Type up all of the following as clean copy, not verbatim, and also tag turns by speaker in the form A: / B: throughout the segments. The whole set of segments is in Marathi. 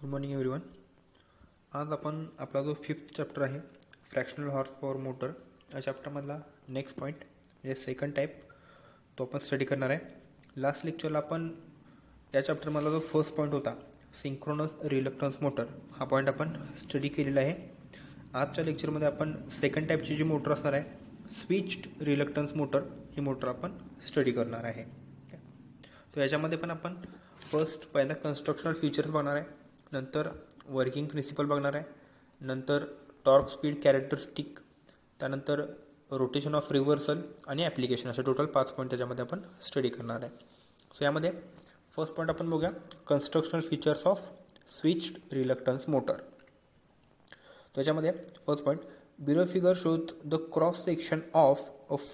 A: Good morning everyone. आज आपण आपला जो 5th चॅप्टर आहे फ्रॅक्शनल हॉर्स पॉवर मोटर या चॅप्टरमधला नेक्स्ट पॉईंट म्हणजे सेकंड टाईप तो आपण स्टडी करणार आहे. लास्ट लेक्चरला आपण या चॅप्टरमधला जो फर्स्ट पॉईंट होता सिंक्रोनस रिलक्टन्स मोटर हा पॉईंट आपण स्टडी केलेला आहे. आजच्या लेक्चरमध्ये आपण सेकंड टाईपची जी मोटर असणार आहे स्विच्ड रिलक्टन्स मोटर ही मोटर आपण स्टडी करणार आहे. सो याच्यामध्ये पण आपण फर्स्ट पहिल्यांदा कन्स्ट्रक्शनल फीचर्स बघणार आहे, नंतर वर्किंग प्रिन्सिपल बघणार आहे, नंतर टॉर्क स्पीड कॅरेक्टरिस्टिक, त्यानंतर रोटेशन ऑफ रिव्हर्सल आणि ॲप्लिकेशन असे टोटल 5 पॉईंट त्याच्यामध्ये आपण स्टडी करणार आहे. सो यामध्ये फर्स्ट पॉईंट आपण बघूया constructional features of switched reluctance motor. त्याच्यामध्ये first point below figure shows the cross section of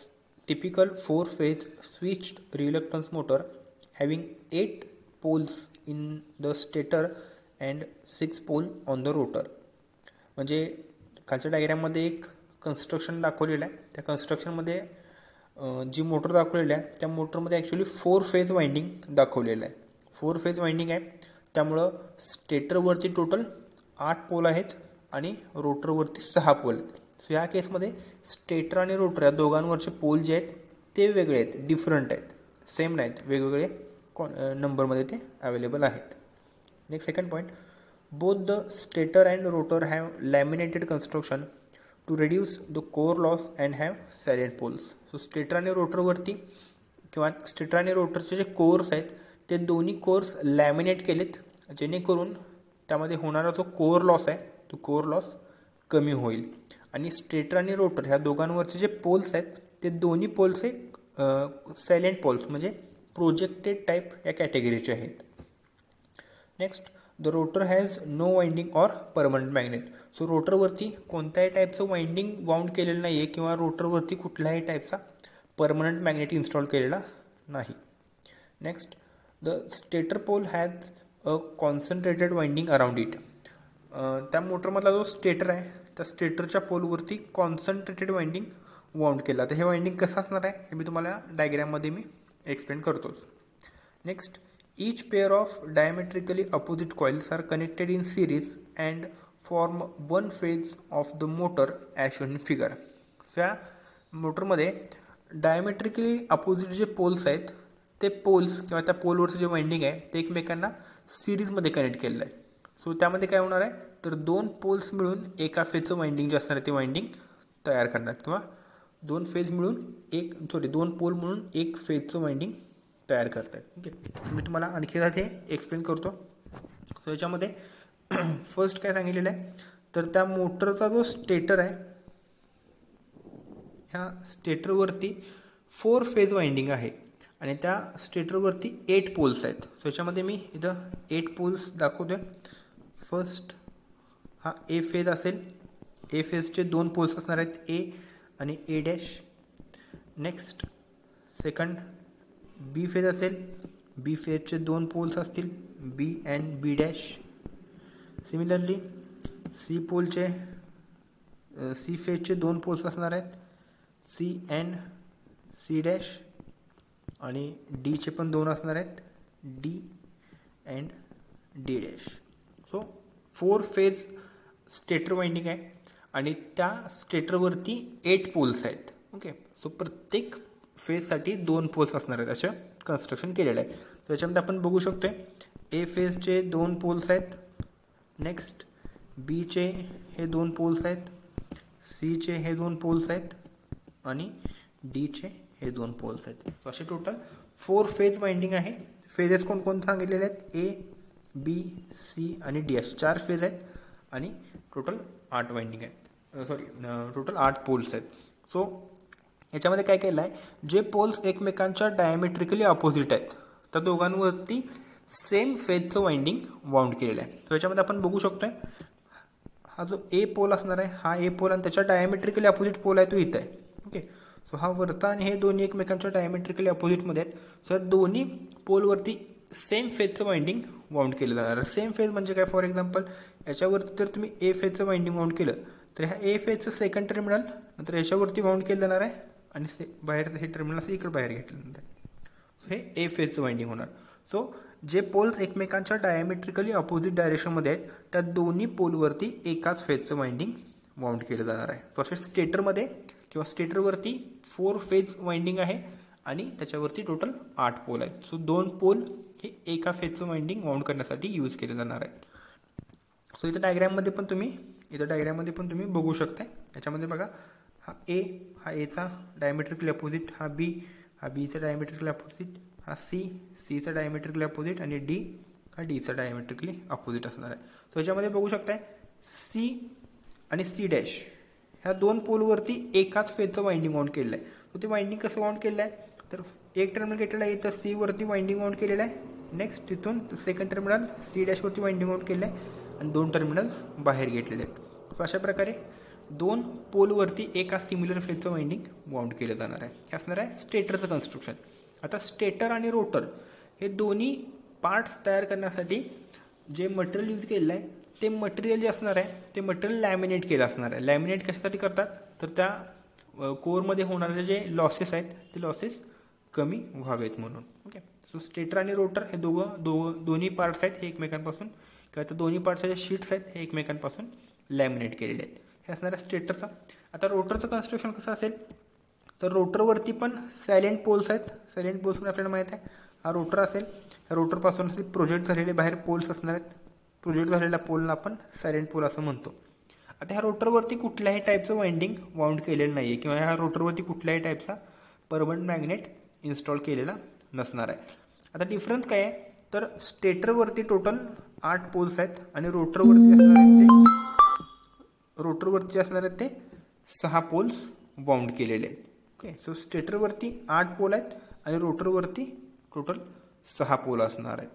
A: typical 4-phase switched reluctance motor having 8 poles in the stator and 6 pole on the rotor. म्हणजे खालच्या डायग्राममध्ये एक कन्स्ट्रक्शन दाखवलेलं आहे. त्या कन्स्ट्रक्शनमध्ये जी मोटर दाखवलेली आहे त्या मोटरमध्ये ॲक्च्युली 4-phase वाइंडिंग दाखवलेलं आहे. 4-phase वाइंडिंग आहे, त्यामुळं स्टेटरवरती टोटल 8 पोल आहेत आणि रोटरवरती 6 पोल आहेत. सो ह्या केसमध्ये स्टेटर आणि रोटर या दोघांवरचे पोल जे आहेत ते वेगळे आहेत, डिफरंट आहेत, सेम नाहीत, वेगवेगळे नंबरमध्ये ते अवेलेबल आहेत. Next second point both the stator and rotor have laminated construction to reduce the core loss and have salient poles. So stator आणि रोटरवरती किंवा स्टेटर आणि रोटरचे जे कोर्स आहेत ते दोन्ही कोर्स लॅमिनेट केलेत जेणेकरून त्यामध्ये होणारा जो कोअर लॉस आहे तो कोअर लॉस कमी होईल. आणि स्टेटर आणि रोटर ह्या दोघांवरचे जे पोल्स आहेत ते दोन्ही पोल्स हे सायलेंट पोल्स म्हणजे प्रोजेक्टेड टाईप या कॅटेगरीचे आहेत. Next the rotor has no winding or permanent magnet. So रोटरवरती कोणत्याही टाईपचं वाइंडिंग वाउंड केलेलं नाही आहे किंवा रोटरवरती कुठल्याही टाईपचा परमनंट मॅग्नेट इन्स्टॉल केलेला नाही. Next the stator pole has a concentrated winding around it. त्या मोटरमधला जो स्टेटर आहे त्या स्टेटरच्या पोलवरती कॉन्सन्ट्रेटेड वाइंडिंग वाउंड केला. तर हे वाइंडिंग कसं असणार आहे हे मी तुम्हाला डायग्राममध्ये मी एक्सप्लेन करतोच. Next each pair of diametrically opposite coils are connected in series and form one phase of the motor as shown in figure. So या मोटरमध्ये डायमेट्रिकली अपोजिट जे पोल्स आहेत ते पोल्स किंवा त्या पोलवरचं जे वाइंडिंग आहे ते एकमेकांना सिरीजमध्ये कनेक्ट केलेलं आहे. सो त्यामध्ये काय होणार आहे तर 2 पोल्स मिळून एका फेजचं वाइंडिंग जे असणार आहे ते वाइंडिंग तयार करणार किंवा 2 पोल मिळून एक फेजचं वाइंडिंग तयार करतात. ओके, मी तुम्हाला आणखी ते एक्सप्लेन करतो. सो याच्यामध्ये फर्स्ट काय सांगितलेलं आहे तर त्या मोटरचा जो स्टेटर आहे ह्या स्टेटरवरती 4-phase वाइंडिंग आहे आणि त्या स्टेटरवरती 8 पोल्स आहेत. सो याच्यामध्ये मी इथं 8 पोल्स दाखवतोय. फर्स्ट हा ए फेज असेल, ए फेजचे 2 पोल्स असणार आहेत ए आणि A dash. Next second B phase असेल, बी फेजचे 2 पोल्स असतील B and B dash. Similarly C फेजचे 2 पोल्स असणार आहेत सी अँड सी डॅश आणि डीचे पण 2 असणार आहेत D and D dash. So 4-phase stator winding आहे आणि त्या स्टेटरवरती 8 पोल्स आहेत. ओके, सो प्रत्येक फेजसाठी 2 पोल्स असणार आहेत असं कन्स्ट्रक्शन केलेलं आहे. त्याच्यामध्ये आपण बघू शकतो ए फेजचे 2 पोल्स आहेत, नेक्स्ट बीचे हे 2 पोल्स आहेत, सीचे हे 2 पोल्स आहेत आणि डीचे हे 2 पोल्स आहेत. असे टोटल 4-phase वाइंडिंग आहे. फेजेस कोण सांगितलेले आहेत ए बी सी आणि डी असे 4 फेज आहेत आणि टोटल 8 वाइंडिंग आहेत, टोटल 8 पोल्स आहेत. सो याच्यामध्ये काय केलं आहे जे पोल्स एकमेकांच्या डायमेट्रिकली अपोजिट आहेत त्या दोघांवरती सेम फेजचं वाइंडिंग वाउंड केलेलं आहे. तर याच्यामध्ये आपण बघू शकतोय हा जो ए पोल असणार आहे हा ए पोल आणि त्याच्या डायमेट्रिकली अपोजिट पोल आहे तो इथं आहे. ओके, सो हा वरता आणि हे दोन्ही एकमेकांच्या डायमेट्रिकली अपोजिटमध्ये आहेत. सो या दोन्ही पोलवरती सेम फेजचं वाइंडिंग वाउंड केलं जाणार. सेम फेज म्हणजे काय, फॉर एक्झाम्पल याच्यावरती जर तुम्ही ए फेजचं वाइंडिंग वाउंड केलं तर ह्या ए फेजचं सेकंड टर्मिनल नंतर याच्यावरती वाउंड केलं जाणार आहे आणि बाहेर हे टर्मिनल असं इकडे बाहेर घेतलं नंतर हे ए फेजचं वाइंडिंग होणार. सो जे पोल्स एकमेकांच्या डायमेट्रिकली अपोजिट डायरेक्शनमध्ये आहेत त्या दोन्ही पोलवरती एकाच फेजचं वाइंडिंग वाउंड केलं जाणार आहे. सो असे स्टेटरमध्ये किंवा स्टेटरवरती 4 फेज वाइंडिंग आहे आणि त्याच्यावरती टोटल 8 पोल आहेत. सो 2 पोल हे एका फेजचं वाइंडिंग वाउंड करण्यासाठी यूज केले जाणार आहेत. सो इथं डायग्रॅममध्ये पण तुम्ही बघू शकताय. याच्यामध्ये बघा हा ए, हा एचा डायमेट्रिकली अपोजिट, हा बीचा डायमेट्रिकली अपोजिट, हा सीचा डायमेट्रिकली अपोजिट आणि डी हा डीचा डायमेट्रिकली अपोजिट असणार आहे. सो याच्यामध्ये बघू शकताय सी आणि सी डॅश ह्या 2 पोलवरती एकाच फेजचं वाइंडिंग वाउंड केलेलं आहे. सो ते वाइंडिंग कसं वाउंड केलेलं आहे तर एक टर्मिनल घेतलेलं आहे, इथं सी वरती वाइंडिंग वाउंड केलेलं आहे. नेक्स्ट तिथून सेकंड टर्मिनल सी डॅशवरती वाइंडिंग वाउंड केलेलं आहे आणि 2 टर्मिनल्स बाहेर घेतलेले आहेत. सो अशा प्रकारे 2 पोलवरती एका सिमिलर फेजचं वाइंडिंग वाउंड केलं जाणार आहे. हे असणार आहे स्टेटरचं कन्स्ट्रक्शन. आता स्टेटर आणि रोटर हे दोन्ही पार्ट्स तयार करण्यासाठी जे मटेरियल यूज केलेलं आहे ते मटेरियल जे असणार आहे ते मटेरियल लॅमिनेट केलं असणार आहे. लॅमिनेट कशासाठी करतात तर त्या कोअरमध्ये होणारे जे लॉसेस आहेत ते लॉसेस कमी व्हावेत म्हणून. ओके. सो स्टेटर आणि रोटर हे दोन्ही पार्ट्स आहेत हे एकमेकांपासून किंवा त्या दोन्ही पार्ट्सच्या जे शीट्स आहेत हे एकमेकांपासून लॅमिनेट केलेले आहेत. हे असणार आहे स्टेटरचा. आता रोटरचं कन्स्ट्रक्शन कसं असेल तर रोटरवरती पण सायलेंट पोल्स आहेत. सायलेंट पोल्स पण आपल्याला माहीत आहे. हा रोटर असेल, ह्या रोटरपासून असे प्रोजेक्ट झालेले बाहेर पोल्स असणार आहेत. प्रोजेक्ट झालेल्या पोलला आपण सायलेंट पोल असं म्हणतो. आता ह्या रोटरवरती कुठल्याही टाईपचं वाइंडिंग वाउंड केलेलं नाही आहे किंवा ह्या रोटरवरती कुठल्याही टाईपचा परमनंट मॅग्नेट इन्स्टॉल केलेला नसणार आहे. आता डिफरन्स काय आहे तर स्टेटरवरती टोटल 8 पोल्स आहेत आणि रोटरवरती असणार आहेत ते 6 पोल्स वाउंड केलेले आहेत. ओके. सो स्टेटरवरती 8 पोल आहेत आणि रोटरवरती टोटल 6 पोल असणार आहेत.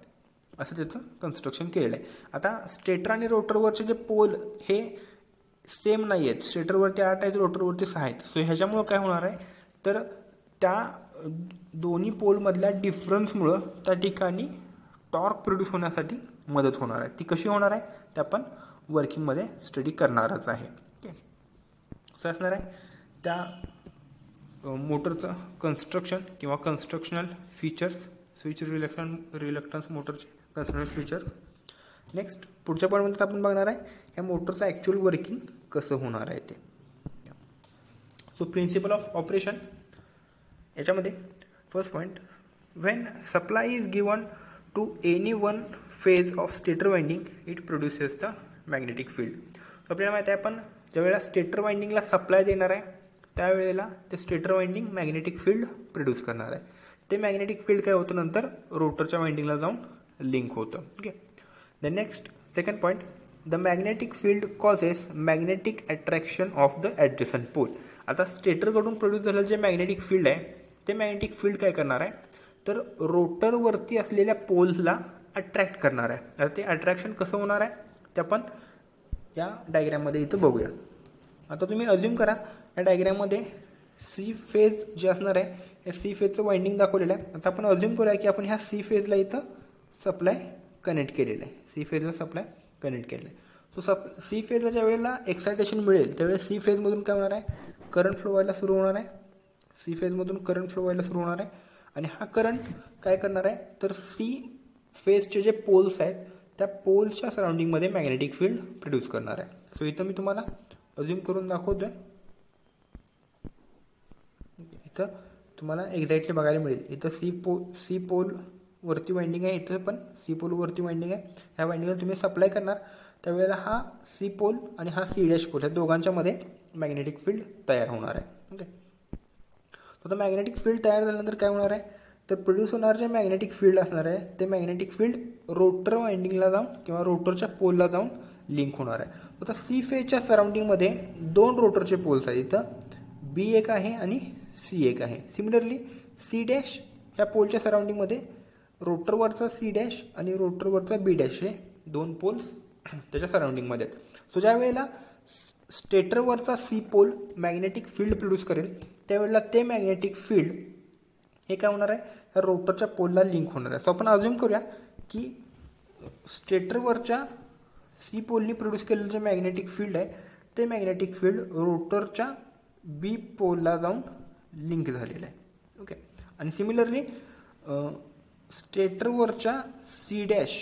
A: असं त्याचं कन्स्ट्रक्शन केलेलं आहे. आता स्टेटर आणि रोटरवरचे जे पोल हे सेम नाही आहेत. स्टेटरवरती 8 आहेत, रोटरवरती 6 आहेत. सो ह्याच्यामुळं काय होणार आहे तर त्या दोन्ही पोलमधल्या डिफरन्समुळं त्या ठिकाणी टॉर्क प्रोड्यूस होण्यासाठी मदत होणार आहे. ती कशी होणार आहे ते आपण वर्किंगमध्ये स्टडी करणारच आहे. ओके. सो असणार आहे त्या मोटरचं कन्स्ट्रक्शन किंवा कन्स्ट्रक्शनल फीचर्स, स्विच रिलक्टन्स मोटरचे कन्स्ट्रक्शनल फीचर्स. नेक्स्ट पुढच्या पॉईंटमध्ये आपण बघणार आहे या मोटरचं ॲक्च्युअल वर्किंग कसं होणार आहे ते. सो प्रिन्सिपल ऑफ ऑपरेशन याच्यामध्ये first point, when supply is given to any one phase of stator winding it produces the magnetic field. आपल्याला माहिती आहे आपण ज्यावेळेला स्टेटर वाइंडिंगला सप्लाय देणार आहे त्यावेळेला ते stator winding magnetic field produce करणार आहे. ते मॅग्नेटिक फील्ड काय होतं नंतर रोटरच्या वाइंडिंगला जाऊन लिंक होतं. Okay. The next second point, the magnetic field causes magnetic attraction of the adjacent pole. आता स्टेटरकडून प्रोड्यूस झालेलं जे मॅग्नेटिक फील्ड आहे ते मॅग्नेटिक फील्ड काय करणार आहे तर रोटरवरती असलेल्या पोल्सला अट्रॅक्ट करणार आहे. आता ते अट्रॅक्शन कसं होणार आहे ते आपण या डायग्रॅममध्ये इथं बघूया. आता तुम्ही अज्युम करा या डायग्रॅममध्ये सी फेज जे असणार आहे या सी फेजचं वाइंडिंग दाखवलेलं आहे. आता आपण अज्युम करूया की आपण ह्या सी फेजला इथं सप्लाय कनेक्ट केलेलं आहे. सी फेजला सप्लाय कनेक्ट केलेलं आहे. सो सी फेजला ज्या वेळेला एक्सायटेशन मिळेल त्यावेळेस सी फेजमधून काय होणार आहे करंट फ्लो व्हायला सुरू होणार आहे. सी फेजमधून करंट फ्लो व्हायला सुरू होणार आहे आणि हा करंट काय करणार आहे तर सी फेजचे जे पोल्स आहेत त्या पोलच्या सराउंडिंगमध्ये मॅग्नेटिक फील्ड प्रोड्यूस करणार आहे. सो इथं मी तुम्हाला अज्युम करून दाखवतोय. इथं तुम्हाला एक्झॅक्टली बघायला मिळेल. इथं सी पोल वरती वाइंडिंग आहे, इथं पण सी पोल वरती वाइंडिंग आहे. ह्या वाइंडिंगला तुम्ही सप्लाय करणार त्यावेळेला हा सी पोल आणि हा सी डॅश पोल ह्या दोघांच्या मध्ये मॅग्नेटिक फील्ड तयार होणार आहे. ओके. आता मॅग्नेटिक फील्ड तयार झाल्यानंतर काय होणार आहे तर प्रोड्यूस होणार जे मॅग्नेटिक फील्ड असणार आहे ते मॅग्नेटिक फील्ड रोटर वाइंडिंगला जाऊन किंवा रोटरच्या पोलला जाऊन लिंक होणार आहे. आता सी फेजच्या सराउंडिंगमध्ये 2 रोटरचे पोल्स आहेत. इथं बी एक आहे आणि सी एक आहे. सिमिलरली सी डॅश ह्या पोलच्या सराउंडिंगमध्ये रोटरवरचा सी डॅश आणि रोटरवरचा बी डॅश हे 2 पोल्स त्याच्या सराउंडिंगमध्ये आहेत. सो ज्या वेळेला स्टेटरवरचा C pole magnetic field produce करेल त्यावेळेला ते मॅग्नेटिक फील्ड हे काय होणार आहे रोटरच्या पोलला लिंक होणार आहे. सो आपण अज्युम करूया की स्टेटरवरच्या सी पोलनी प्रोड्यूस केलेलं जे मॅग्नेटिक फील्ड आहे ते मॅग्नेटिक फील्ड रोटरच्या बी पोलला जाऊन लिंक झालेलं आहे. ओके. आणि सिमिलरली स्टेटरवरच्या सी डॅश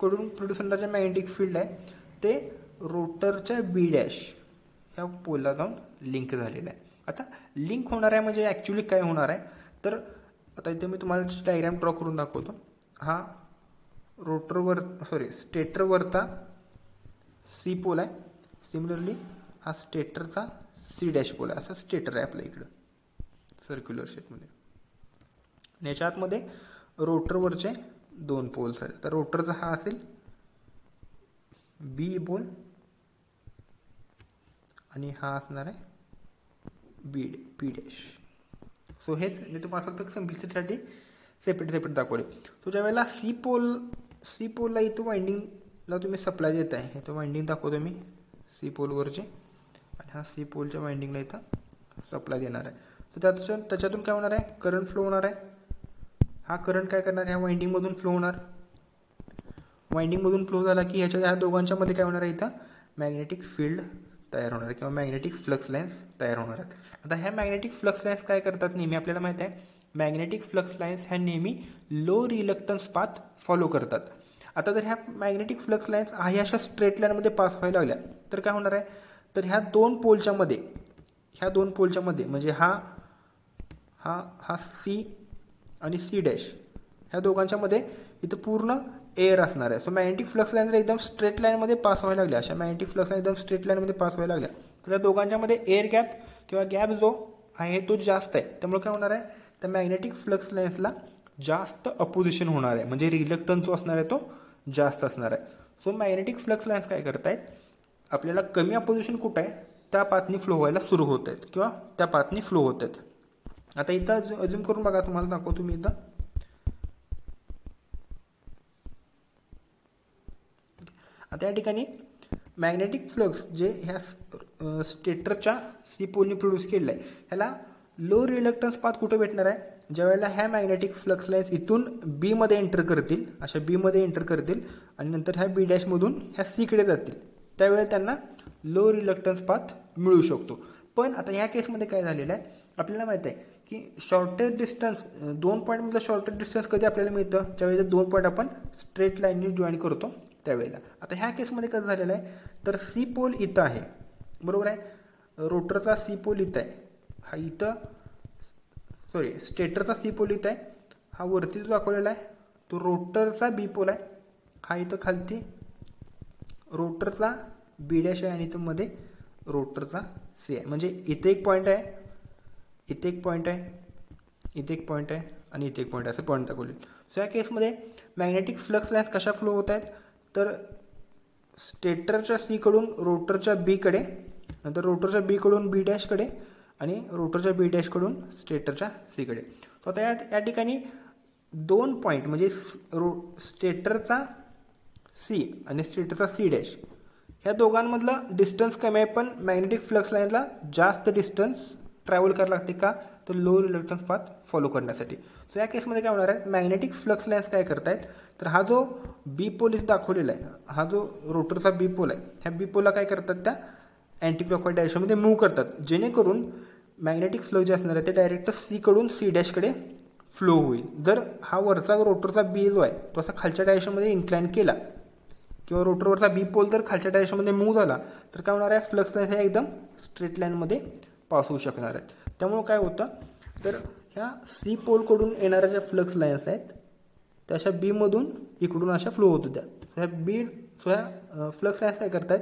A: कडून प्रोड्यूस होणारं जे मॅग्नेटिक फील्ड आहे ते रोटरच्या बी डॅश ह्या पोलला जाऊन लिंक झालेलं आहे. आता लिंक होणार आहे म्हणजे ॲक्च्युली काय होणार आहे, तर आता इथे मी तुम्हाला डायग्राम ड्रॉ करून दाखवतो. हा स्टेटरवरचा सी पोल आहे. सिमिलरली हा स्टेटरचा सी डॅश पोल आहे. असा स्टेटर आहे आपल्या इकडं सर्क्युलर शेपमध्ये. आणि याच्या आतमध्ये रोटरवरचे 2 पोल्स आहेत. तर रोटरचा हा असेल बी पोल आणि हा असणार आहे पी डॅश. सो हेच मी तुम्हाला फक्त सिम्प्लिसिटीसाठी सेपरेट दाखवले. सो ज्यावेळेला सी पोलला इथं वाइंडिंगला तुम्ही सप्लाय देत आहे, इथं वाइंडिंग दाखवतो मी सी पोलवरचे, आणि हा सी पोलच्या वाइंडिंगला इथं सप्लाय देणार आहे. सो त्याच्यातून काय होणार आहे, करंट फ्लो होणार आहे. हा करंट काय करणार आहे, ह्या वाइंडिंगमधून फ्लो होणार. वाइंडिंगमधून फ्लो झाला की ह्या दोघांच्या मध्ये काय होणार आहे, इथं मॅग्नेटिक फील्ड तयार होणार आहे किंवा मॅग्नेटिक फ्लक्स लाईन्स तयार होणार आहेत. आता ह्या मॅग्नेटिक फ्लक्स लाईन्स काय करतात, नेहमी आपल्याला माहिती आहे मॅग्नेटिक फ्लक्स लाईन्स ह्या नेहमी लो रिलक्टन्स पाथ फॉलो करतात. आता जर ह्या मॅग्नेटिक फ्लक्स लाईन्स ह्या अशा स्ट्रेट लाईनमध्ये पास व्हायला लागल्या तर काय होणार आहे, तर ह्या दोन पोलच्या मध्ये म्हणजे हा सी आणि सी डॅश ह्या दोघांच्या मध्ये इथं पूर्ण एअर असणार आहे. सो मॅग्नेटिक फ्लक्स लाईन एकदम स्ट्रेट लाईनमध्ये पास व्हायला लागल्या, अशा मॅग्नेटिक फ्लक्स लाईन एकदम स्ट्रेट लाईनमध्ये पास व्हायला लागल्या तर त्या दोघांच्यामध्ये एअर गॅप किंवा गॅप जो आहे तो जास्त आहे. त्यामुळे काय होणार आहे, त्या मॅग्नेटिक फ्लक्स लाईन्सला जास्त अपोजिशन होणार आहे, म्हणजे रिलक्टन्स जो असणार आहे तो जास्त असणार आहे. सो मॅग्नेटिक फ्लक्स लाईन्स काय करतायत, आपल्याला कमी अपोजिशन कुठं आहे त्या पाथनी फ्लो व्हायला सुरू होत आहेत किंवा त्या पाथनी फ्लो होत आहेत. आता इथं अज्युम करून बघा, तुम्हाला दाखवतो मी इथं. आता या ठिकाणी मॅग्नेटिक फ्लक्स जे ह्या स्टेटरच्या सी पोलने प्रोड्यूस केलेलं आहे ह्याला लो रिलक्टन्स पाथ कुठे भेटणार आहे, ज्यावेळेला ह्या मॅग्नेटिक फ्लक्स लाईन्स इथून बी मध्ये एंटर करतील, अशा बी मध्ये एंटर करतील आणि नंतर ह्या बी डॅशमधून ह्या सीकडे जातील, त्यावेळेला त्यांना लो रिलक्टन्स पाथ मिळू शकतो. पण आता ह्या केसमध्ये काय झालेलं आहे, आपल्याला माहिती आहे की शॉर्टेस्ट डिस्टन्स 2 पॉईंटमधलं शॉर्टेस्ट डिस्टन्स कधी आपल्याला मिळतं, ज्यावेळेला 2 पॉईंट आपण स्ट्रेट लाईनने जॉईन करतो त्यावेळेला. आता ह्या केसमध्ये कसं झालेलं आहे, तर सी पोल इथं आहे, बरोबर आहे, रोटरचा सी पोल इथं आहे, हा इथं स्टेटरचा सी पोल इथं आहे, हा वरती जो दाखवलेला आहे तो रोटरचा बी पोल आहे, हा इथं खालती रोटरचा बी डॅश आहे आणि इथं मध्ये रोटरचा सी आहे. म्हणजे इथे एक पॉईंट आहे, इथे एक पॉईंट आहे, इथे एक पॉईंट आहे आणि इथे एक पॉईंट आहे, असे पॉईंट दाखवले. सो या केसमध्ये मॅग्नेटिक फ्लक्स लाईन्स कशा फ्लो होत आहेत, तर स्टेटरच्या सीकडून रोटरच्या बीकडे, नंतर रोटरच्या बीकडून बी डॅशकडे आणि रोटरच्या बी डॅशकडून स्टेटरच्या सीकडे. सो आता या ठिकाणी 2 पॉईंट म्हणजे स्टेटरचा सी आणि स्टेटरचा सी डॅश ह्या दोघांमधलं डिस्टन्स कमी आहे, पण मॅग्नेटिक फ्लक्स लाईनला जास्त डिस्टन्स ट्रॅव्हल करायला लागते का, तर लो रिलक्टन्स पाथ फॉलो करण्यासाठी. सो या केसमध्ये काय होणार आहे, मॅग्नेटिक फ्लक्स लाईन्स काय करतायत, तर हा जो बी पोल इथे दाखवलेला आहे, हा जो रोटरचा बी पोल आहे, ह्या बी पोलला काय करतात, त्या अँटी क्लॉकवाईज डायरेक्शनमध्ये मूव्ह करतात, जेणेकरून मॅग्नेटिक फ्लक्स जे असणार आहे ते डायरेक्ट सी कडून सी डॅशकडे फ्लो होईल. जर हा वरचा रोटरचा बी जो आहे तो असा खालच्या डायरेक्शनमध्ये इन्क्लाइन केला किंवा रोटरवरचा बी पोल जर खालच्या डायरेक्शनमध्ये मूव्ह झाला तर काय होणार आहे, फ्लक्स लाईन्स ह्या एकदम स्ट्रेट लाईनमध्ये पास होऊ शकणार आहेत. त्यामुळे काय होतं, तर ह्या सी पोलकडून येणाऱ्या ज्या फ्लक्स लाईन्स आहेत त्या अशा बीमधून इकडून अशा फ्लो होत होत्या. ह्या फ्लक्स लाईन्स काय करतायत,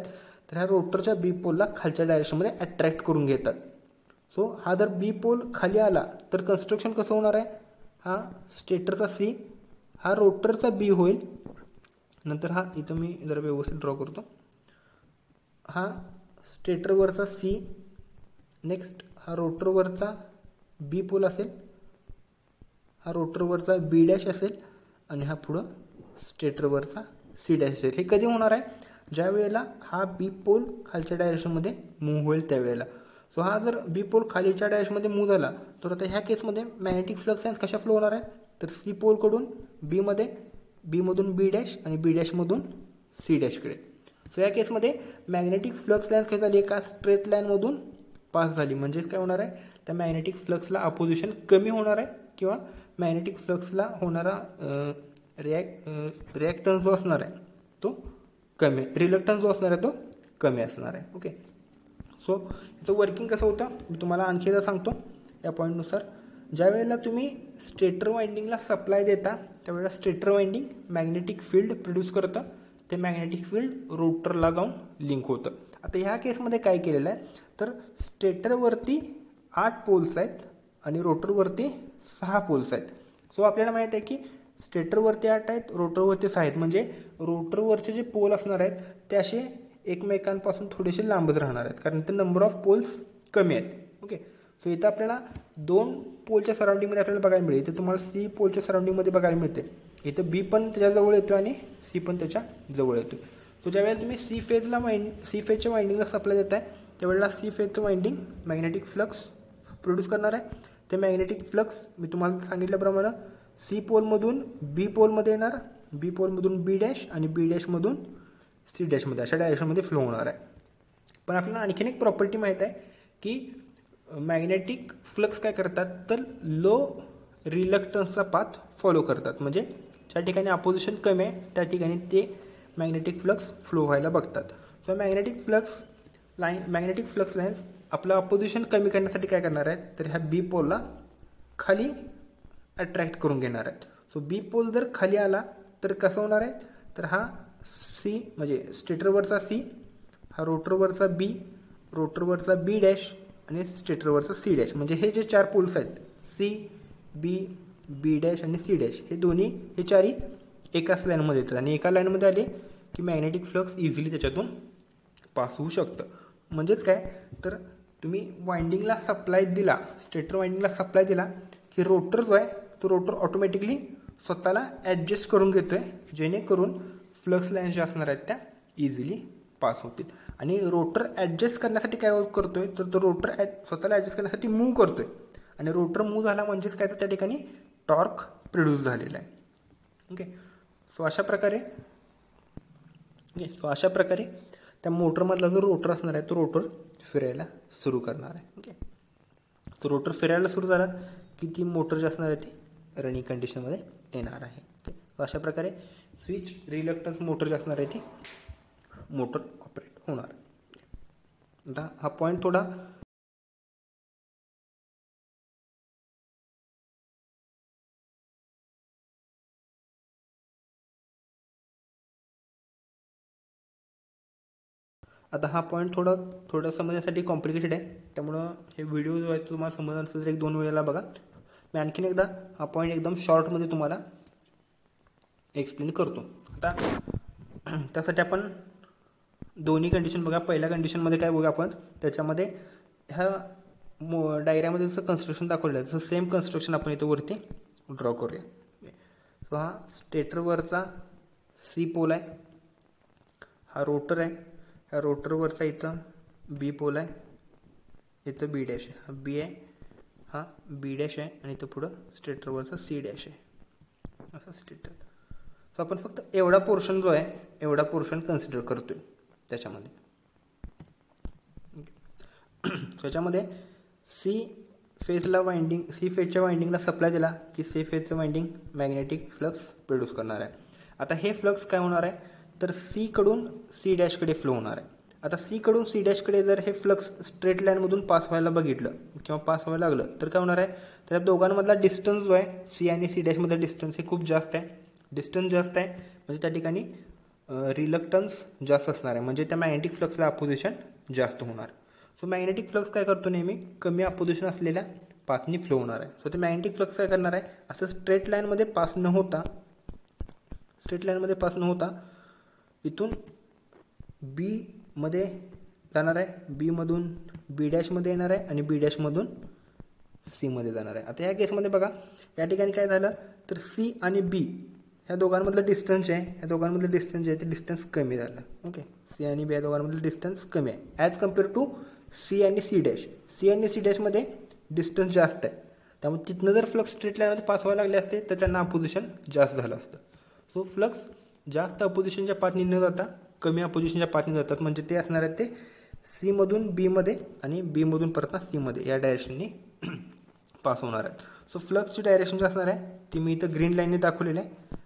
A: तर ह्या रोटरच्या बी पोलला खालच्या डायरेक्शनमध्ये अट्रॅक्ट करून घेतात. सो हा जर बी पोल खाली आला तर कन्स्ट्रक्शन कसं होणार आहे, हा स्टेटरचा सी हा रोटरचा बी होईल, नंतर हा इथं मी जरा व्यवस्थित ड्रॉ करतो, हा स्टेटरवरचा सी, नेक्स्ट हा रोटरवरचा बी पोल असेल, हा रोटरवरचा बी डॅश असेल आणि हा पुढं स्टेटरवरचा सी डॅश असेल. हे कधी होणार आहे, ज्या वेळेला हा बी पोल खालच्या डायरेक्शनमध्ये मूव्ह होईल त्यावेळेला. सो हा जर बी पोल खालीच्या डायरेक्शनमध्ये मूव्ह झाला तर आता ह्या केसमध्ये मॅग्नेटिक फ्लक्स लाईन्स कशा फ्लो होणार आहे, तर सी पोलकडून बीमध्ये, बीमधून बी डॅश आणि बी डॅशमधून सी डॅशकडे. सो या केसमध्ये मॅग्नेटिक फ्लक्स लाईन्स काय झाली, एका स्ट्रेट लाईनमधून पास झाली, म्हणजेच काय होणार आहे, त्या मॅग्नेटिक फ्लक्सला अपोजिशन कमी होणार आहे किंवा मॅग्नेटिक फ्लक्सला होणारा रिॲक्टन्स जो असणार आहे तो कमी, रिलक्टन्स जो असणार आहे तो कमी असणार आहे. ओके, सो याचं वर्किंग कसं होतं मी तुम्हाला आणखी एकदा सांगतो या पॉईंटनुसार. ज्या वेळेला तुम्ही स्टेटर वाइंडिंगला सप्लाय देता त्यावेळेला stator winding magnetic field produce करतं, ते मॅग्नेटिक फील्ड रोटरला जाऊन लिंक होतं. आता ह्या केसमध्ये काय केलेलं आहे तर स्टेटरवरती 8 पोल्स आहेत आणि रोटरवरती 6 पोल्स आहेत. सो आपल्याला माहीत आहे की स्टेटरवरती 8 आहेत, रोटरवरती 6 आहेत, म्हणजे रोटरवरचे जे पोल असणार आहेत ते असे एकमेकांपासून थोडेसे लांबच राहणार आहेत कारण ते नंबर ऑफ पोल्स कमी आहेत. ओके, सो इथं आपल्याला 2 पोलच्या सराउंडिंगमध्ये आपल्याला बघायला मिळेल. इथे तुम्हाला सी पोलच्या सराउंडिंगमध्ये बघायला मिळते. इथं बी पण त्याच्या जवळ येतो आणि सी पण त्याच्या जवळ येतो. सो ज्यावेळेला तुम्ही सी फेजच्या वाइंडिंगला सप्लाय देताय त्यावेळेला सी फेजचं वाइंडिंग मॅग्नेटिक फ्लक्स प्रोड्यूस करणार आहे. ते मॅग्नेटिक फ्लक्स मी तुम्हाला सांगितल्याप्रमाणे सी पोलमधून बी पोलमध्ये येणार, बी पोलमधून बी डॅश आणि बी डॅशमधून सी डॅशमध्ये अशा डायरेक्शनमध्ये फ्लो होणार आहे. पण आपल्याला आणखीन एक प्रॉपर्टी माहीत आहे की मॅग्नेटिक फ्लक्स काय करतात तर लो रिलक्टन्सचा पाथ फॉलो करतात, म्हणजे ज्या ठिकाणी अपोजिशन कमी आहे त्या ठिकाणी ते मॅग्नेटिक फ्लक्स फ्लो व्हायला बघतात. सो मॅग्नेटिक फ्लक्स लाईन्स आपलं अपोजिशन कमी करण्यासाठी काय करणार आहेत तर ह्या बी पोलला खाली अट्रॅक्ट करून घेणार आहेत. सो बी पोल जर खाली आला तर कसं होणार आहे तर हा सी म्हणजे स्टेटरवरचा सी, हा रोटरवरचा बी, रोटरवरचा बी डॅश आणि स्टेटरवरचा सी डॅश, म्हणजे हे जे 4 पोल्स आहेत सी, बी, बी डॅश आणि सी डॅश हे चारही एकाच लाईनमध्ये येतात आणि एका लाईनमध्ये आले की मॅग्नेटिक फ्लक्स इझिली त्याच्यातून पास होऊ शकतं. म्हणजेच काय तर तुम्ही वाइंडिंगला सप्लाय दिला, स्टेटर वाइंडिंगला सप्लाय दिला की रोटर जो आहे तो रोटर ऑटोमॅटिकली स्वतःला ॲडजस्ट करून घेतो आहे जेणेकरून फ्लक्स लाईन्स ज्या असणार आहेत त्या इझिली पास होतील. आणि रोटर ॲडजस्ट करण्यासाठी काय करतोय तर तो रोटर स्वतःला ॲडजस्ट करण्यासाठी मूव्ह करतोय आणि रोटर मूव्ह झाला म्हणजेच काय तर त्या ठिकाणी टॉर्क प्रोड्यूस झालेला आहे. ओके, सो अशा प्रकारे त्या मोटरमधला जो रोटर असणार आहे तो रोटर फिरायला सुरू करणार आहे. ओके, तो रोटर फिरायला सुरू झाला की ती मोटर जी असणार आहे ती रनिंग कंडिशनमध्ये येणार आहे. ओके, अशा प्रकारे स्विच रिलक्टन्स मोटर जी असणार आहे ती मोटर ऑपरेट होणार. आता हा पॉईंट थोडा थोडं समजण्यासाठी कॉम्प्लिकेटेड आहे, त्यामुळं हे व्हिडिओ जो आहे तो तुम्हाला समजणार असेल तर 1-2 वेळेला बघा. मी आणखीन एकदा हा पॉईंट एकदम शॉर्टमध्ये तुम्हाला एक्सप्लेन करतो. आता त्यासाठी आपण दोन्ही कंडिशन बघा. पहिल्या कंडिशनमध्ये काय बघा आपण त्याच्यामध्ये ह्या डायग्राममध्ये जसं कन्स्ट्रक्शन दाखवलं आहे तसं सेम कन्स्ट्रक्शन आपण इथं वरती ड्रॉ करूया. सो हा स्टेटरवरचा सी पोल आहे, हा रोटर आहे, ह्या रोटरवरचा इथं बी पोल आहे, इथं बी डॅश आहे, हा बी आहे, हा बी डॅश आहे आणि इथं पुढं स्टेटरवरचा सी डॅश आहे असं स्टेटर. सो आपण फक्त एवढा पोर्शन जो आहे एवढा पोर्शन कन्सिडर करतोय त्याच्यामध्ये. त्याच्यामध्ये सी फेजच्या वाइंडिंगला सप्लाय दिला की सी फेजचं वाइंडिंग मॅग्नेटिक फ्लक्स प्रोड्यूस करणार आहे. आता हे फ्लक्स काय होणार आहे तर सी कडून सी डॅशकडे फ्लो होणार आहे. आता सी कडून सी डॅशकडे जर हे फ्लक्स स्ट्रेट लाईनमधून पास व्हायला बघितलं किंवा पास व्हायला लागलं तर काय होणार आहे तर दोघांमधला डिस्टन्स जो आहे सी आणि सी डॅशमधला डिस्टन्स हे खूप जास्त आहे. डिस्टन्स जास्त आहे म्हणजे त्या ठिकाणी रिलक्टन्स जास्त असणार आहे, म्हणजे त्या मॅग्नेटिक फ्लक्सला अपोजिशन जास्त होणार. सो मॅग्नेटिक फ्लक्स काय करतो नेहमी कमी अपोजिशन असलेल्या पाथनी फ्लो होणार आहे. सो ते मॅग्नेटिक फ्लक्स काय करणार आहे असं स्ट्रेट लाईनमध्ये पास न होता इथून बीमध्ये जाणार आहे, बीमधून बी डॅशमध्ये येणार आहे आणि बी डॅशमधून सीमध्ये जाणार आहे. आता या केसमध्ये बघा या ठिकाणी काय झालं तर सी आणि बी ह्या दोघांमधलं डिस्टन्स आहे ते डिस्टन्स कमी झालं. ओके, सी आणि बी या दोघांमधलं डिस्टन्स कमी आहे ॲज कम्पेअर टू सी आणि सी डॅशमध्ये डिस्टन्स जास्त आहे. त्यामुळे तिथनं जर फ्लक्स स्ट्रेट लाईनमध्ये पास व्हायला लागले असते तर त्यांना अपोजिशन जास्त झालं असतं. सो फ्लक्स जास्त अपोजिशनच्या पाथनी न जाता कमी अपोजिशनच्या पाथनी जातात, म्हणजे ते असणार आहेत ते सीमधून बीमध्ये आणि बीमधून परत सीमध्ये या डायरेक्शनने पास होणार आहेत. सो फ्लक्सची डायरेक्शन जी असणार आहे ती मी इथं ग्रीन लाईनने दाखवलेली आहे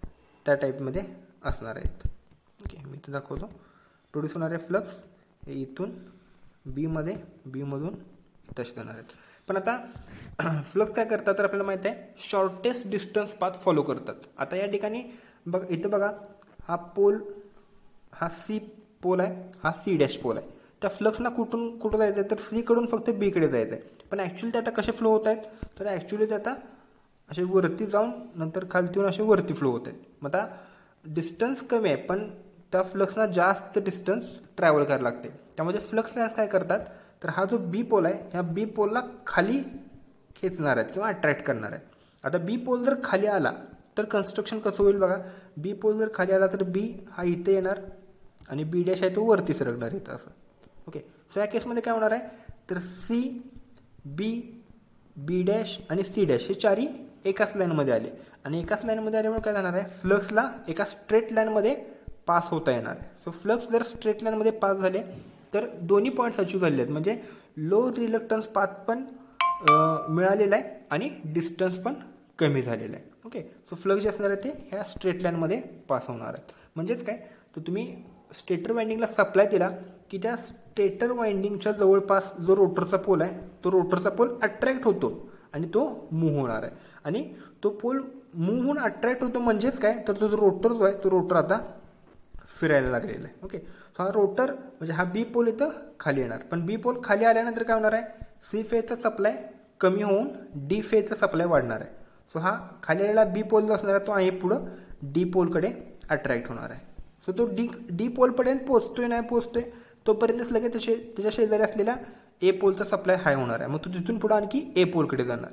A: त्या टाईपमध्ये असणार आहेत. ओके, मी इथं दाखवतो. प्रोड्यूस होणारे फ्लक्स हे इथून बीमध्ये, बीमधून इथं असे जाणार आहेत. पण आता फ्लक्स काय करतात तर आपल्याला माहिती आहे शॉर्टेस्ट डिस्टन्स पाथ फॉलो करतात. आता या ठिकाणी बघ, इथं बघा हा पोल, हा सी पोल आहे, हा सी डॅश पोल आहे. त्या फ्लक्सला कुठं जायचं आहे तर सी कडून फक्त बी कडे जायचं आहे. पण ॲक्च्युली ते आता कसे फ्लो होत आहेत तर ॲक्च्युली ते आता असे वरती जाऊन नंतर खालती येऊन असे वरती फ्लो होत आहेत. मग आता डिस्टन्स कमी आहे पण त्या फ्लक्सला जास्त डिस्टन्स ट्रॅव्हल करायला लागते. त्यामध्ये फ्लक्स काय करतात तर हा जो बी पोल आहे ह्या बी पोलला खाली खेचणार आहेत किंवा अट्रॅक्ट करणार आहेत. आता बी पोल जर खाली आला तर कन्स्ट्रक्शन कसं होईल बघा. बी पोल जर खाली आला तर बी हा इथे येणार आणि बी डॅश आहे तो वरती सरकणार इथं असं. ओके, सो या केसमध्ये काय होणार आहे तर सी, बी, बी डॅश आणि सी डॅश हे चारही एकाच लाईनमध्ये आले आणि एकाच लाईनमध्ये आल्यामुळे काय झाणार आहे फ्लक्सला एका स्ट्रेट लाईनमध्ये पास होता येणार आहे. सो फ्लक्स जर स्ट्रेट लाईनमध्ये पास झाले तर दोन्ही पॉईंट्स अचीव झालेले आहेत. म्हणजे लो रिलक्टन्स पाथ पण मिळालेला आहे आणि डिस्टन्स पण कमी झालेला आहे. ओके, सो फ्लक्स जे असणार आहे ते ह्या स्ट्रेट लाईनमध्ये पास होणार आहेत. म्हणजेच काय तर तुम्ही स्टेटर वाइंडिंगला सप्लाय दिला की त्या स्टेटर वाइंडिंगच्या जवळपास जो रोटरचा पोल आहे तो रोटरचा पोल अट्रॅक्ट होतो आणि तो मूव्ह होणार आहे. आणि तो पोल मूव्ह होऊन अट्रॅक्ट होतो म्हणजेच काय तर तो जो रोटर जो आहे तो रोटर आता फिरायला लागलेला आहे. ओके, सो हा रोटर म्हणजे हा बी पोल इथं खाली येणार. पण बी पोल खाली आल्यानंतर काय होणार आहे सी फेजचा सप्लाय कमी होऊन डी फेजचा सप्लाय वाढणार आहे. सो हा खाली आलेला बी पोल जो असणार आहे तो आहे पुढं डी पोलकडे अट्रॅक्ट होणार आहे. सो तो डी पोलपर्यंत पोचतोय नाही पोचतोय तोपर्यंतच लगेच त्याच्या शेजारी असलेला ए पोलचा सप्लाय हाय होणार आहे. मग तो तिथून पुढं आणखी ए पोलकडे जाणार.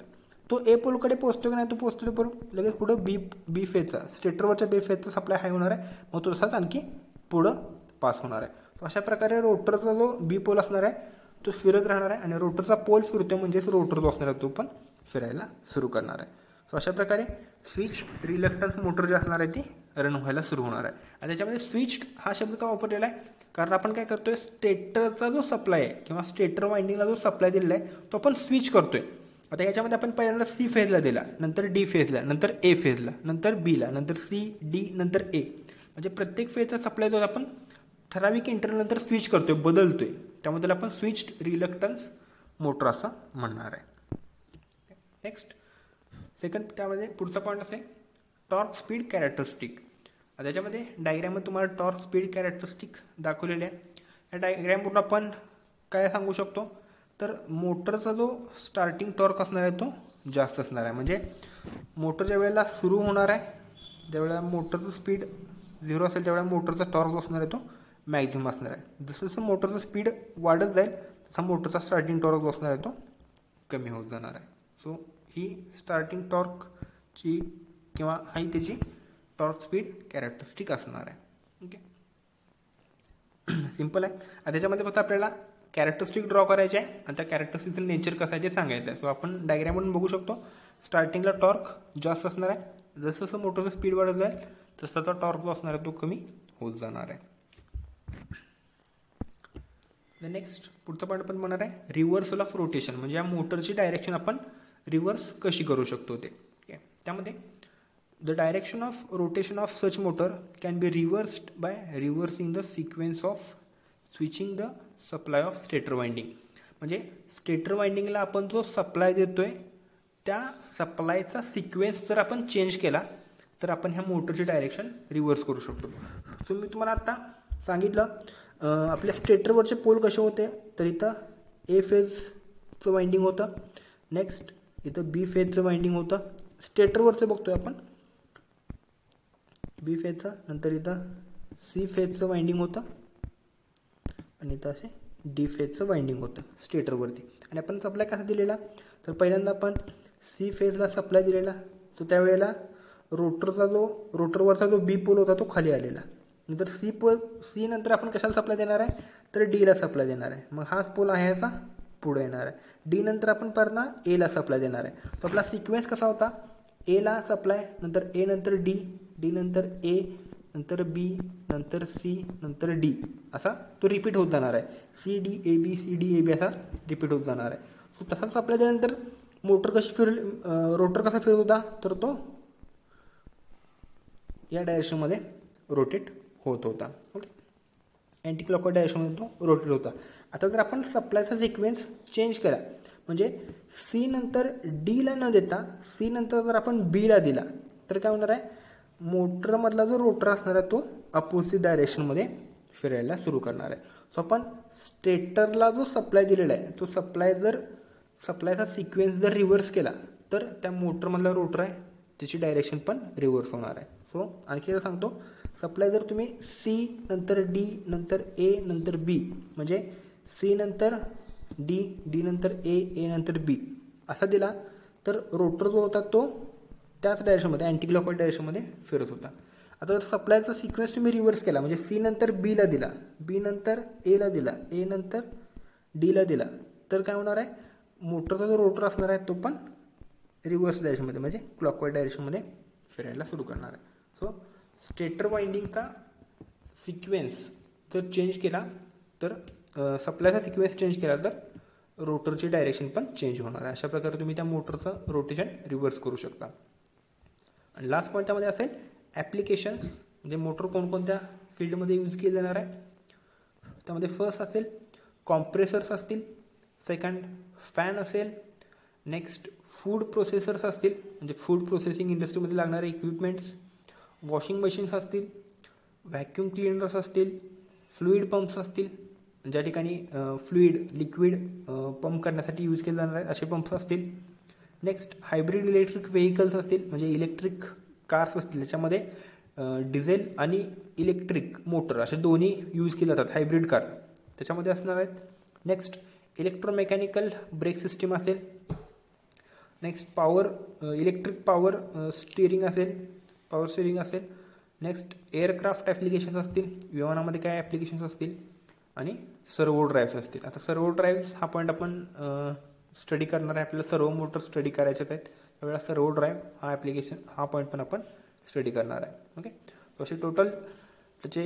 A: तो ए पोलकडे पोचतो की नाही तो पोचतो बरोबर लगेच पुढं बी फेजचा स्टेटरवरच्या बी फेजचा सप्लाय हाय होणार आहे. मग तो तसाच आणखी पुढं पास होणार आहे. सो अशा प्रकारे रोटरचा जो बी पोल असणार आहे तो फिरत राहणार आहे आणि रोटरचा पोल फिरतो म्हणजेच रोटर जो असणार आहे तो पण फिरायला सुरू करणार आहे. सो अशा प्रकारे स्विच रिलक्टन्स मोटर जी असणार आहे ती रन व्हायला सुरू होणार आहे. आणि त्याच्यामध्ये स्विच हा शब्द का वापरलेला आहे कारण आपण काय करतोय स्टेटरचा जो सप्लाय आहे किंवा स्टेटर वाइंडिंगला जो सप्लाय दिलेला आहे तो आपण स्विच करतोय. आता याच्यामध्ये आपण पहिल्यांदा सी फेजला दिला, नंतर डी फेजला, नंतर ए फेजला, नंतर बीला, नंतर सी, डी, नंतर ए. म्हणजे प्रत्येक फेजचा सप्लाय जो आपण ठराविक इंटरव्हल नंतर स्विच करतोय, बदलतोय. त्यामुळे त्याला आपण स्विच्ड रिलक्टन्स मोटर असं म्हणणार आहे. नेक्स्ट सेकंड त्यामध्ये पुढचा पॉईंट असेल टॉर्क स्पीड कॅरेक्टरिस्टिक. त्याच्यामध्ये डायग्रॅममध्ये तुम्हाला टॉर्क स्पीड कॅरेक्टरिस्टिक दाखवलेले आहे. या डायग्रॅमवरून आपण काय सांगू शकतो तर मोटरचा जो स्टार्टिंग टॉर्क असणार आहे तो जास्त असणार आहे. म्हणजे मोटर ज्या वेळेला सुरू होणार आहे ज्यावेळेला मोटरचं स्पीड 0 असेल त्यावेळेला मोटरचा टॉर्क जो असणार आहे तो मॅक्झिमम असणार आहे. जसं जसं मोटरचं स्पीड वाढत जाईल तसा मोटरचा स्टार्टिंग टॉर्क जो असणार आहे तो कमी होत जाणार आहे. सो ही स्टार्टिंग टॉर्कची किंवा ही त्याची टॉर्क स्पीड कॅरेक्टरिस्टिक असणार आहे. ओके, सिम्पल आहे. त्याच्यामध्ये फक्त आपल्याला कॅरेक्टरिस्टिक ड्रॉ करायचे आहे आणि त्या कॅरेक्टरिस्टिकचं नेचर कसं आहे ते सांगायचं आहे. सो आपण डायग्रॅमवरून बघू शकतो स्टार्टिंगला टॉर्क जास्त असणार आहे. जसं जसं मोटरचं स्पीड वाढत जाईल तसा तो टॉर्क जो असणार आहे तो कमी होत जाणार आहे. नेक्स्ट पुढचा पॉईंट आपण म्हणणार आहे रिव्हर्सल ऑफ रोटेशन. म्हणजे या मोटरची डायरेक्शन आपण रिव्हर्स कशी करू शकतो ते. त्यामध्ये the direction of rotation of such motor can be reversed by reversing the sequence of switching the supply of stator winding. म्हणजे स्टेटर वाइंडिंगला आपण जो सप्लाय देतोय त्या सप्लायचा सिक्वेन्स जर आपण चेंज केला तर आपण ह्या मोटरची डायरेक्शन रिव्हर्स करू शकतो. सो मी तुम्हाला आता सांगितलं आपल्या स्टेटरवरचे पोल कसे होते तर इथं ए फेजचं वाइंडिंग होतं, नेक्स्ट इथं बी फेजचं वाइंडिंग होतं. स्टेटरवरचं बघतोय आपण बी फेजचं, नंतर इथं सी फेजचं वाइंडिंग होतं आणि इथं असे डी फेजचं वाइंडिंग होतं स्टेटरवरती. आणि आपण सप्लाय कसा दिलेला तर पहिल्यांदा आपण सी फेजला सप्लाय दिलेला. तर त्यावेळेला रोटरवरचा जो बी पोल होता तो खाली आलेला. नंतर सी नंतर आपण कशाला सप्लाय देणार आहे तर डीला सप्लाय देणार आहे. मग हाच पोल आहे याचा पुढे येणार आहे. डी नंतर आपण परना एला सप्लाय देणार आहे. तर आपला सिक्वेन्स कसा होता एला सप्लाय, नंतर ए नंतर डी, डी नंतर ए, नंतर बी, नंतर सी, नंतर डी, असा तो रिपीट होत जाणार आहे. C D A B C D A B असा रिपीट होत जाणार आहे. सो तसाच सप्लाय दिल्यानंतर मोटर कशी रोटर कसा फिरत होता, तर तो या डायरेक्शनमध्ये रोटेट होत होता. ओके, अँटी क्लॉकवाईज डायरेक्शनमध्ये तो रोटेट होता. आता जर आपण सप्लायचा सिक्वेन्स चेंज केला, म्हणजे सी नंतर डीला न देता सी नंतर जर आपण बीला दिला, तर काय होणार आहे, मोटरमधला जो रोटर असणार आहे तो अपोजिट डायरेक्शनमध्ये फिरायला सुरू करणार आहे. सो आपण स्टेटरला जो सप्लाय दिलेला आहे तो सप्लायचा सिक्वेन्स जर रिव्हर्स केला, तर त्या मोटरमधला रोटर आहे त्याची डायरेक्शन पण रिव्हर्स होणार आहे. सो आणखी एकदा सांगतो, सप्लाय जर तुम्ही सी नंतर डी नंतर ए नंतर बी, म्हणजे सी नंतर डी, डी नंतर ए, ए नंतर बी असा दिला, तर रोटर जो होता तो त्याच डायरेक्शनमध्ये अँटी क्लॉकवाईज डायरेक्शनमध्ये फिरत होता. आता जर सप्लायचा सिक्वेन्स तुम्ही रिव्हर्स केला, म्हणजे सी नंतर बीला दिला, बी नंतर एला दिला, ए नंतर डीला दिला, तर काय होणार आहे, मोटरचा जो रोटर असणार आहे तो पण रिव्हर्स डायरेक्शनमध्ये म्हणजे क्लॉकवाईज डायरेक्शनमध्ये फिरायला सुरू करणार आहे. सो स्टेटर वाइंडिंगचा सिक्वेन्स जर चेंज केला, तर सप्लायचा सिक्वेन्स चेंज केला तर रोटरची डायरेक्शन पण चेंज होणार आहे. अशा प्रकारे तुम्ही त्या मोटरचं रोटेशन रिव्हर्स करू शकता. आणि लास्ट पॉईंट त्यामध्ये असेल ॲप्लिकेशन्स, म्हणजे मोटर कोणकोणत्या फील्डमध्ये यूज केली जाणार आहे. त्यामध्ये फर्स्ट असेल कॉम्प्रेसर्स असतील, सेकंड फॅन असेल, नेक्स्ट फूड प्रोसेसर्स असतील, म्हणजे फूड प्रोसेसिंग इंडस्ट्रीमध्ये लागणारे इक्विपमेंट्स, वॉशिंग मशीन्स असतील, व्हॅक्यूम क्लिनर्स असतील, फ्लुईड पंप्स असतील, ज्या ठिकाणी लिक्विड पंप करण्यासाठी यूज केले जाणार आहे असे पंप्स असतील. नेक्स्ट हायब्रिड इलेक्ट्रिक व्हेकल्स असतील, म्हणजे इलेक्ट्रिक कार्स असतील, त्याच्यामध्ये डिझेल आणि इलेक्ट्रिक मोटर असे दोन्ही यूज केले जातात, हायब्रिड कार त्याच्यामध्ये असणार आहेत. नेक्स्ट इलेक्ट्रोमेकॅनिकल ब्रेक सिस्टीम असेल, नेक्स्ट इलेक्ट्रिक पॉवर स्टिअरिंग असेल, नेक्स्ट एअरक्राफ्ट ॲप्लिकेशन्स असतील, विमानामध्ये काय ॲप्लिकेशन्स असतील, आणि सर्वो ड्राईव्स असतील. आता सर्वो ड्राईव्स हा पॉईंट आपण स्टडी करणार आहे, आपल्याला सर्वो मोटर स्टडी करायच्याच आहेत, त्यावेळेला सर्वो ड्राईव्ह हा पॉईंट पण आपण स्टडी करणार आहे. ओके, तो असे टोटल त्याचे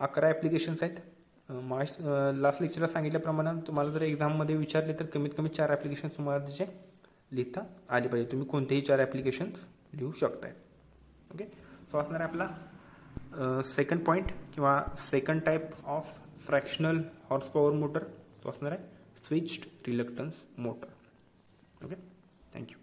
A: 11 ॲप्लिकेशन्स आहेत. लास्ट लेक्चरला सांगितल्याप्रमाणे तुम्हाला जर एक्झाममध्ये विचारले तर कमीत कमी 4 ॲप्लिकेशन्स तुम्हाला त्याचे लिहिता आले पाहिजे. तुम्ही कोणतेही 4 ॲप्लिकेशन्स लिहू शकताय. ओके, तो असणार आहे आपला सेकंड पॉईंट किंवा second type of fractional horse power motor, तो असणार आहे switched reluctance motor. Okay, thank you.